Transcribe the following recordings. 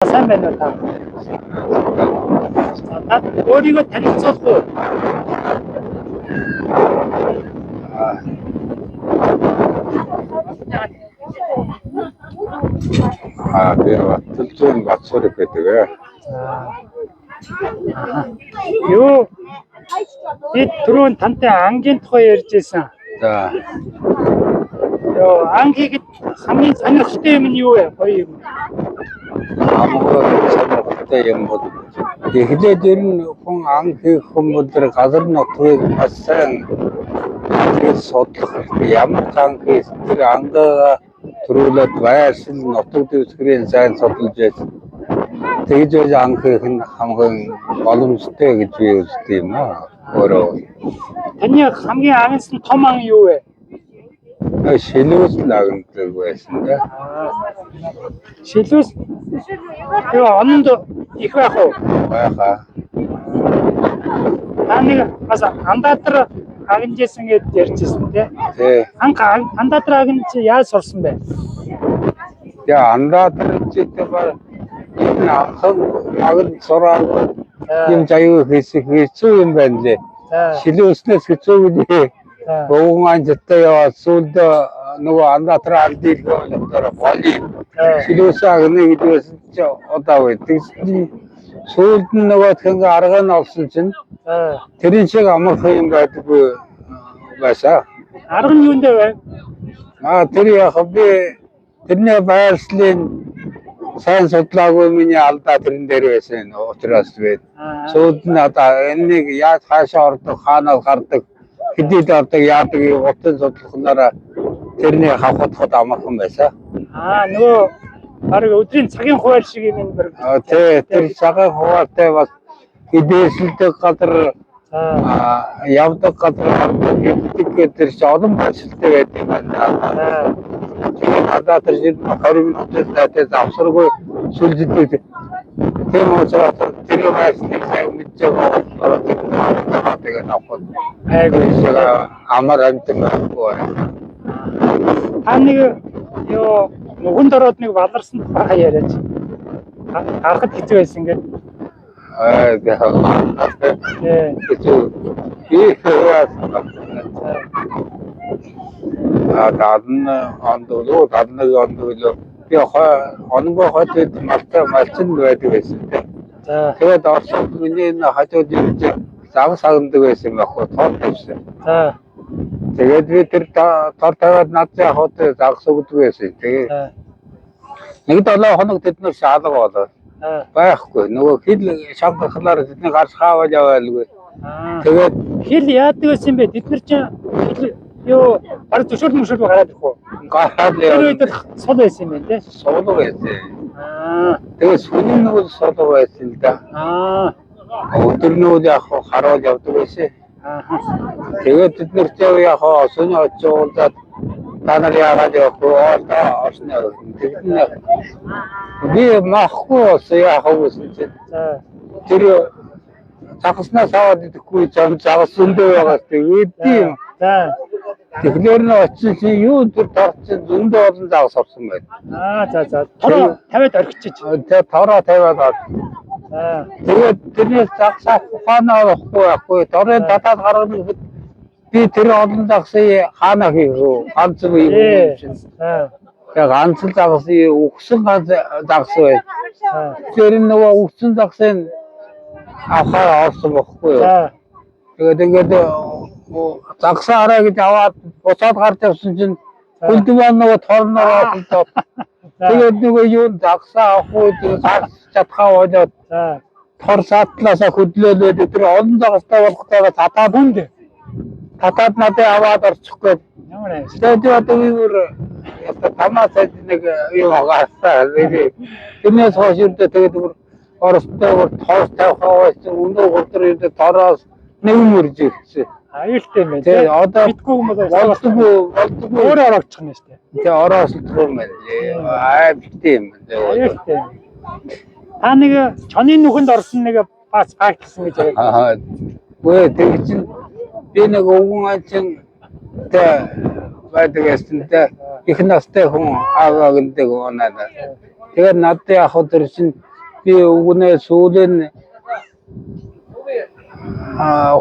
сайн байна уу та? Над өөрийгөө танилцуулах уу? Би Баталзуун Батсуурыг гэдэг. Юу? Бид түрүүн тантай ангийн тухай ярьж байсан. За, Юу, ангигэд хамгийн сонирхолтой юм нь юу вэ? Гоё юм. хамгийн сонирхолтой юм бол эхлээд ер нь хүн ан хийх хүмүүстэр газар нутгийг бас сайн судлах хэрэгтэй. Ямар ан хийх тэр ангаа төрүүлээд байршил нутаг дэвсгэрийн сайн судалж байсан. Тэгж байж ан хийх нь хамгийн боломжтой гэж би үздэг юм аа. Өөрөө Таны хамгийн анхсан том ан юу вэ? шилүүс лагнадаг байсан да. Шилүүс юу ононд их байх уу? Байхаа. Та нэг бас андатар агнжсэн гэж ярьжсэн тий. Тэ. Андатар агнж яаж сурсан бэ? Тэгээ андатар читэй ба энэ агд сураад юм заяа хэцүү юм байна лээ. Шилүүснээс хэцүү гэж Богон анжтай яваад сүүлд нөгөө андатар алдгийг болоод боли шилүүс агны гэдгээс чи удаа байдаг. Сүүлд нь нөгөө тэнгэ арга нь олсон чинь тэрийн шиг амархан юм байдаггүй байсаа. Арга нь юундэ вэ? Тэр яг би тэрний байршлын сайн судлаагүй миний алдаа тэрэн дээр байсан учраас вэ. Сүүлд нь одоо энийг яаж хаашаа ордог, хаанаас гардаг, хэдийд ордог, яадаг утсан судлахнаараа тэрний хавхатхад амархан байсан. Нөгөө бараг өдрийн цагийн хуваар шиг юм байна. Тий, тэр цагийн хуваартай бас хэдээсэлдэг газар явдаг газар гэдэг тэр чи олон байшилтай байдаг юм байна. Одоо тэр жин 20 минуттай завсаргүй сүлждэг. Тэр учраас тэр байшилыг сайн мэдж байгаа тэгээд авах. Айгуу амар амтан байхгүй. Та нэг ёо нүгэнд ороод нэг баларсан тухай яриач. Гарахд хэцүү байсан ингээд. Онгоо хотод малчин байдаг байсан. Тэгээд орсод миний хажууд ирж завс сагнадаг байсан байхгүй тоо тавьсан. Тэгээд би тэр тоо тавиад над яхад загс өгдөг байсан. Тэгээд нэг 7 хоног тэд нар шаалга болоод байхгүй нөгөө хил шавхахлаар тэдний гарч хаавал яваалгүй. Тэгээд хил яадаг байсан бэ? Бид нар чинь ёо баг төшөөр мөшөөр гараад ирэх үү? гараад Тэр үед сул байсан юм байна те. суулга байсан. Тэгээд сүнэн нөгөө суулга байсан л да. Өдөр нөгөө яг харуул явдаг байсан. Тэгээд бид нар ч яг сүнэн очиулаад та нар яагаад явахгүй орсны тэгээд би махгүй яах вэ чинь тэр загснаас аваад идэхгүй загас өндөө байгаа тэгээд тийм тэгэхээр нь очиж юу тэр торцсон зөндөө олон загас авсан байна. За тороо тавиад орхичиж тэгээд тороо тавиад тэгээд тэрнээс загсаа ухаанаа авахгүй торын татаад гаргана би тэр олон загсыг хаана хийх вэ? Ганц юм чинь. Тэгээ ганц загсыг өгсөн загс бай. Тэр нөгөө өгсөн загсыг авахаар орсон бохгүй юу? Тэгээд ингээд загсаа хараа гэж аваад буцаад гарч явсан чинь хүлдвэн нөгөө торнороо болдог. Тэгээд нөгөө юу загсаа авахгүй загс чадхаа болоод тор саатлаасаа хөдлөөлөөд тэр олон загстай болохтойгоо татаад хүнд татаад надад аваад орчихгүй. ямар аа. Тэгээд одоо юу тамаасаа нэг юу гастаа. Тэрнээс хойш тэгээд оростой тоос тавихаас өнөө өдөр тороос нэг мөрж ирсэн. Аюултай юм байна. Тэгээд одоо битгүү хүмүүс болдгоо өөрөө ороочих юм шүү дээ. тэгээд ороосолдгоо юм байна. Битээ юм. Аюултай. Та нэг чоны нүхэнд орсон нэг бас фактсан гэж яриад. Үгүй тэр чинь би нэг өвгөн анчин байдаг гэсэн их настай хүн аваа гэдэг оноо. Тэгээд надад яг тэр чинь би өгнө сүүлийн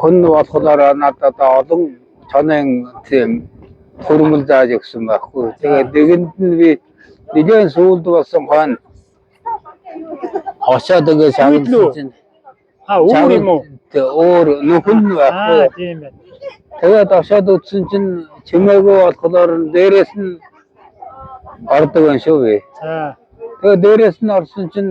хүн болохоор надад олон цонын тийм хөрмөл зааж өгсөн байхгүй. Тэгээд нэгэнд нь би нэгэн сүүлд болсон хон очоод тэгээ шагналсан чинь өөр юм уу? өөр нөхөн байхгүй. Тийм байна. Тэгээд очоод үзсэн чинь чимээгүй болохоор дээрээс нь ордог юм шүү би. За. Тэгээд дээрээс нь орсон чинь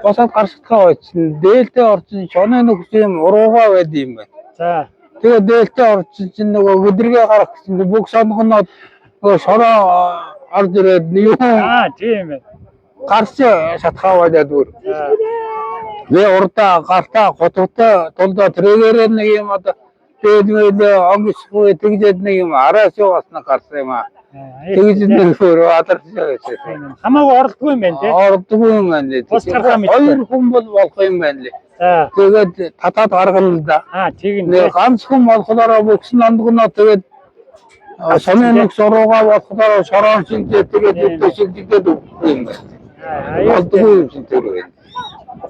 босоод гарсахтаа очсон. Дээлтэй орсон шоны нөхс юм уруугаа байд юм байна. За. Тэгээд дээлтэй орсон чинь нөгөө өдрийгээ гарах гэсэн бүх сонгоноод нөгөө шороо орж ирээд юу Тийм байна. гарч шатхаа байгаад бүр. Би урдаа гартаа готтой тулдаа трэгээрээ нэг юм одоо дээд онгоцгүй тэгжээд нэг юм араас яваасна гарсан юм аа. Тэгж нэг өөр адарч байсан. Хамаагүй оролдгүй юм байна тий. Ордгүй юм байна. Хоёр хүн бол болох юм байна лээ. За. Тэгээд татаад гаргана л да. Тийм. Нэг ганц хүн болохоор бүгсэн андгнаа тэгээд соны нэг шороогаа болохоор шороон шинжээ тэгээд төшөлдөд өгөх юм байна. Ордгүй юм чинь тэр байна.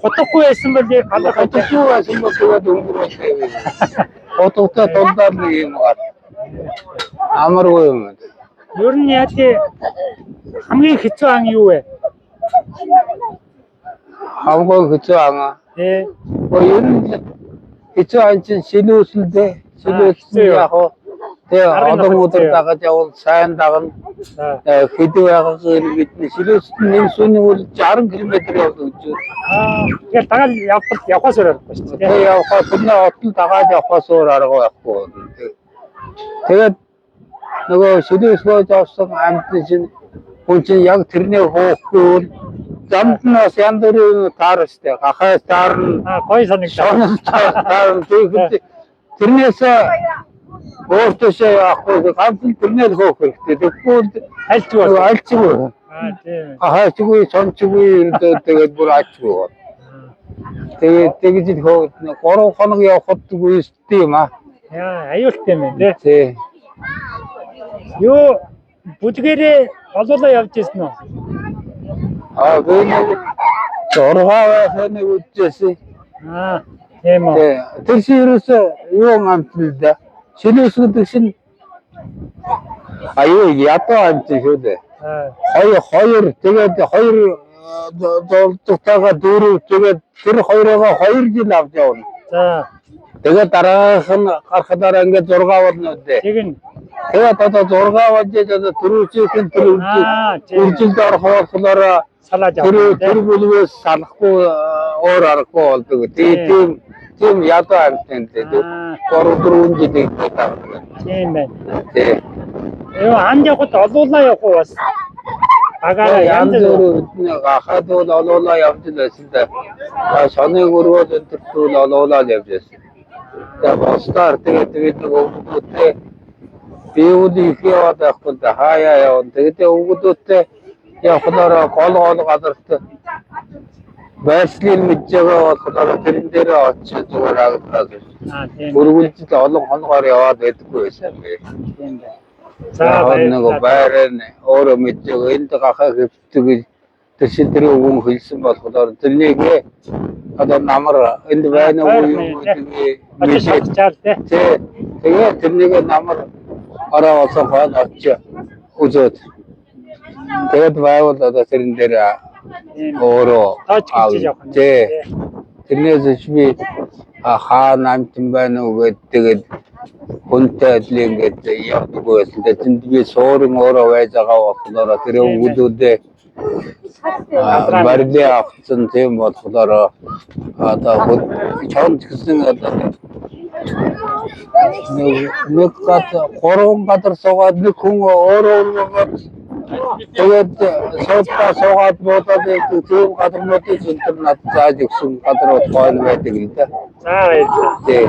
Хотохгүй байсан бол Хотохгүй байсан бол тэгээд өнгөрөөтэй. Хототой тулдаа нэг юм гар. Амаргүй юм. Ер нь яг хамгийн хэцүү ан юу вэ? Хамгийн хэцүү ан. Ер нь хэцүү ан чинь шилүүсэлдээ. Шилүүсэл яг хоо тэгээ олон өдөр дагаж явал сайн дагна. Хэдий байгаа гэдний шилүүсэл нэг сүний үл 60 км явдаг гэж. Тэгэхээр дагаад явхаас өөр аргагүй шүү дээ. Тэгээ явхаас өмнө отол дагаад явхаас өөр арга байхгүй. Тэгээд нөгөө шилүүслөөж авсан амьд чинь хүн чинь яг тэрний хөөхгүй замд нь бас янз бүрийн таар штэ. Гахаас таарна. Гой санагдаа. Тэрнээс өөртөөсөө явахгүй ганц тэрнээ л хөөх хэрэгтэй. Тэгвэл альчгүй. Тийм. Хаачихгүй, сончгүй тэгээд бүр ачгүй. Тэгээд тэгж л хөө 3 хоног явахд үстэй юм аа. Аюултай юм байна тий. Юу бүдгээрээ олоолаа явж ирсэн үү? Би нэг 6 байхад үдчихсэн. Тийм үү. Тэр ширээс юу амтлаа да. Шилээсүүд чинь ядуу амт шүү дээ. Хоёр тэгээд хоёр золтойгоо дөрөв тэгээд тэр хоёроо 2 жил авч явна. За. Тэгээд дараах нь гарахаараа ингээд 6 болно үү. Тэгээд одоо 6 болж одоо төрүүчийн үржилд орох болохоор салаад явна. Тэр бүлгээс салахгүй өөр аргагүй болдог. Тийм ядуу амьтан дээ. 3-4 жилийн дараа. Тийм байна. Тий. Анд явахд олуулаа явах уу бас? Агаараа янз бүр гахаад бол олуулаа явж байсан да. Шоныг өргөөл өнтөртөл олуулаа явж байсан. Тэгээд бостаар тэгээд нэг өвгөдтэй биеүдий их яваад байхгүй да хаяа явна. Тэгээд өвгөдтэй явахлаараа гол газарт байршлын мэдж байгаа болохоор тэрэн дээр очиж зүгээр агтаад. тийм. Өргөлжил олон хоногоор яваад байдаггүй байсан би. Тийм байна. За нэг байраа өөрөө мэдж байгаа энд гахаа хэвтдэг тэр шидрийн өвгөн хэлсэн болохоор тэрнийг одоо намар энд байна уу юу гэдгийг чаал тий. Тэгээд тэрнийг намар ороо олсон хойно очиж үзээд тэгээд байвал одоо тэрэн дээр өөрөө тий. Тэрнээс би хаа намтан байна уу гэдэг хүнтэй адил ингээд явдаг байсан. Тэнд би суурин өөрөө байж байгаа болохоор тэр өвгүүдээ барилын авцсан тийм болохоор одоо чонд гэсэн одоо нэг гад 3 гадар суугаад нэг хүн өөрөө тэгээд суугаад бодоод тийм гадарнуудыг интернет зааж өгсөн гадрууд гойн байдаг юм да. За баярлалаа. Тий.